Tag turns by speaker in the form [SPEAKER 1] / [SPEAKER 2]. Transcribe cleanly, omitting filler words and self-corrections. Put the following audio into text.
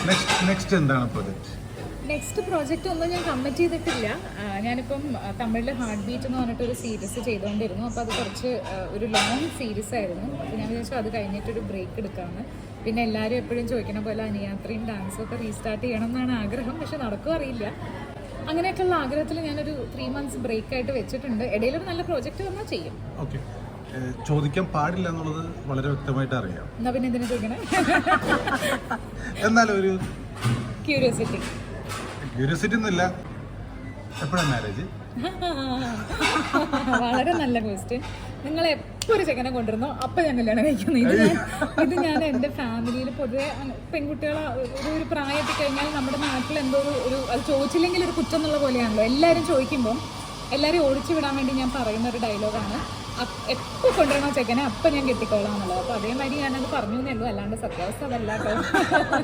[SPEAKER 1] Next എന്താണ് project?
[SPEAKER 2] Next project ഒന്നും ഞാൻ കമ്മിറ്റ് ചെയ്തിട്ടില്ല. ഞാനിപ്പം തമിഴിൽ ഹാർട്ട് ബീറ്റ് എന്ന് പറഞ്ഞിട്ടൊരു സീരീസ് ചെയ്തുകൊണ്ടിരുന്നു. അപ്പോൾ അത് കുറച്ച് ഒരു ലോങ് സീരീസ് ആയിരുന്നു. അപ്പോൾ ഞാൻ വിചാരിച്ചു അത് കഴിഞ്ഞിട്ടൊരു ബ്രേക്ക് എടുക്കാമെന്ന്. പിന്നെ എല്ലാവരും എപ്പോഴും ചോദിക്കണ പോലെ അനുയാത്രയും ഡാൻസും ഒക്കെ റീസ്റ്റാർട്ട് ചെയ്യണം എന്നാണ് ആഗ്രഹം. പക്ഷെ നടക്കും അറിയില്ല. അങ്ങനെയൊക്കെയുള്ള ആഗ്രഹത്തിൽ ഞാനൊരു 3 months ബ്രേക്കായിട്ട് വെച്ചിട്ടുണ്ട്. ഇടയിലൊരു നല്ല പ്രോജക്റ്റ് വന്നാൽ ചെയ്യും.
[SPEAKER 1] ഓക്കെ, ചോദിക്കാൻ പാടില്ല എന്നുള്ളത് വളരെ വ്യക്തമായിട്ട് അറിയാം.
[SPEAKER 2] എന്നാ പിന്നെ എന്തിനാ ചോദിക്കണേ?
[SPEAKER 1] എന്നാലും ഒരു
[SPEAKER 2] ക്യൂരിയോസിറ്റി
[SPEAKER 1] ഒന്നുമില്ല. എപ്പോഴാണ് മാരേജ്?
[SPEAKER 2] വളരെ നല്ല ക്വസ്റ്റ്യൻ. നിങ്ങൾ എപ്പോൾ ഒരു ചെക്കനെ കൊണ്ടിരുന്നോ അപ്പം ഞാൻ കല്യാണം കഴിക്കുന്നു. ഇത് ഞാൻ എൻ്റെ ഫാമിലിയിൽ പൊതുവെ പെൺകുട്ടികൾ ഒരു പ്രായത്തിൽ കഴിഞ്ഞാൽ നമ്മുടെ നാട്ടിൽ എന്തോ ഒരു അത് ചോദിച്ചില്ലെങ്കിൽ ഒരു കുറ്റം എന്നുള്ള പോലെയാണല്ലോ. എല്ലാവരും ചോദിക്കുമ്പം എല്ലാവരും ഒഴിച്ചു വിടാൻ വേണ്ടി ഞാൻ പറയുന്ന ഒരു ഡയലോഗാണ്, എപ്പോൾ കൊണ്ടുവരണോ ചെക്കനെ അപ്പം ഞാൻ കെട്ടിക്കോളാം എന്നുള്ളത്. അപ്പോൾ അതേമാതിരി ഞാനത് പറഞ്ഞു എന്നേ ഉള്ളൂ, അല്ലാണ്ട് സത്യാവസ്ഥ അതല്ല കേട്ടോ.